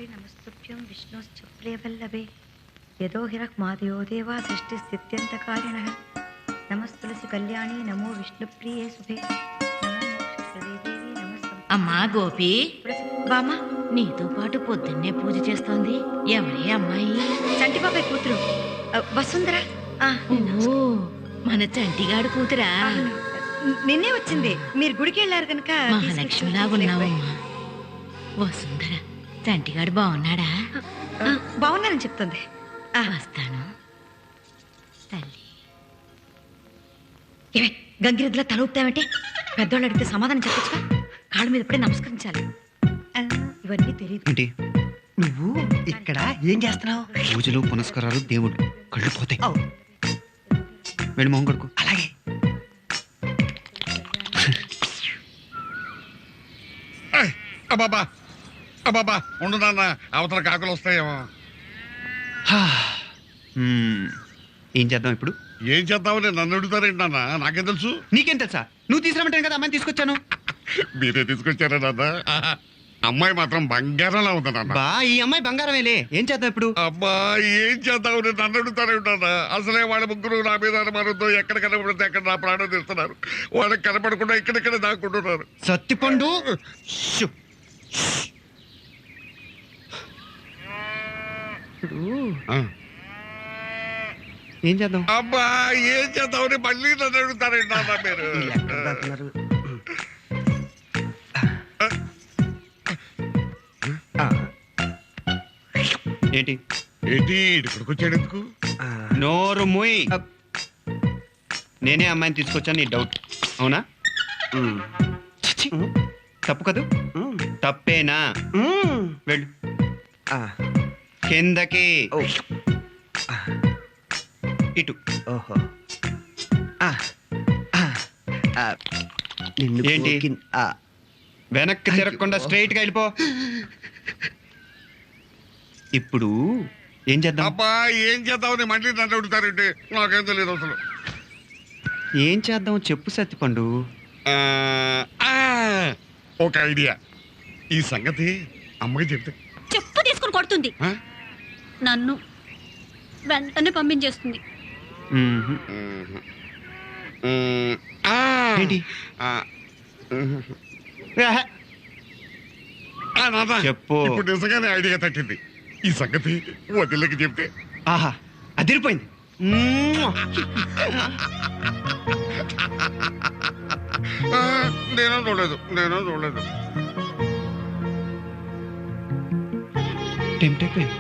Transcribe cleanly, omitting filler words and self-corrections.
శ్రీ నమస్తుభ్యం విష్ణుశ్చ ప్రియవల్లభే యదో హిరఃమాదయో దేవా సృష్టిస్థిత్యంతకారిణః నమస్తులసి కళ్యాణి నమో విష్ణుప్రియే శుభే అమ్మా గోపి, బామా నీతో పాటు పొద్దున్నే పూజ చేస్తోంది ఎవరే అమ్మాయి? చంటిబాబాయ్ కూతురు వసుంధర. ఓ, మన చంటిగాడు కూతురా? నిన్నే వచ్చింది. మీరు గుడికి వెళ్ళారు కనుక మహాలక్ష్మిలాగున్నావమ్మా. వసుంధర, చంటిగాడు బాగున్నాడా? బాగున్నానని చెప్తుంది. వస్తాను తల్లి. ఏమే గంగిరెద్దులా తల ఊపుతావంటే? పెద్దోళ్ళు అడిగితే సమాధానం చెప్పొచ్చుగా. కాళ్ళ మీద పడి నమస్కరించాలి. ఇవన్నీ తెలియదు. ఏంటి నువ్వు ఇక్కడ ఏం చేస్తున్నావు? పూజలు పునస్కారాలు, దేవుడు కళ్ళు పోతాయి. వెళ్ళి మొహం కడుకు. అలాగే. అబ్బాబా అబ్బాబా ఉండు నాన్న, అవతల కాకులు వస్తాయేమో. ఏం చేద్దాం ఇప్పుడు? ఏం చేద్దామని నన్ను అడుగుతారేంటి నాన్న? నాకేం తెలుసు? నీకేం తెలుసా? నువ్వు తీసుకురామంటాను కదా అమ్మాయిని తీసుకొచ్చాను. మీరే తీసుకొచ్చారా నాన్న? అమ్మాయి మాత్రం బంగారంలా ఉంది నాన్న. బా, ఈ అమ్మాయి బంగారమేలే. ఏం చేద్దాం ఇప్పుడు? అబ్బా ఏం చేద్దామని నన్ను అడుగుతారేంటి నాన్న? అసలే వాళ్ళ ముగ్గురు నా మీద అనుమానంతో ఎక్కడ కనబడితే అక్కడ నా ప్రాణం తీస్తున్నారు. వాళ్ళకి కనపడకుండా ఇక్కడిక్కడ దాక్కుంటున్నారు. సత్తిపండు. షు. ఏం చేద్దాం? అబ్బా ఏం చేద్దామని మళ్ళీ నన్ను అడుగుతారేంటి నాన్న మీరు? ఏంటి ఏంటి ఇక్కడికి వచ్చాడు ఎందుకు? నోరు మూయ్. నేనే అమ్మాయిని తీసుకొచ్చాను. నీ డౌట్ అవునా? ఛీ, తప్పు కదూ? తప్పేనా? వెళ్ళు కిందకి. ఇటు. ఓహో. ఏంటి? వెనక్కి తిరగకుండా స్ట్రైట్ గా వెళ్ళిపో. ఇప్పుడు ఏం చేద్దాం? అబ్బా ఏం చేద్దామని మళ్ళీ నన్ను అడుగుతారేంటి? నాకేం తెలియదు అసలు. ఏం చేద్దాం చెప్పు సత్తిపండు. ఒక ఐడియా. ఈ సంగతి అమ్మకి చెప్తే చెప్పు తీసుకుని కొడుతుంది. నన్ను వెంటనే పంపించేస్తుంది. ఏంటి? చెప్పు. ఇప్పుడు నిజంగానే ఐడియా తట్టింది. ఈ సంగతి వదిలేకి చెప్తే. ఆహా, అదిరిపోయింది. నేను చూడలేదు. టెంప్ట్ అయిపోయింది.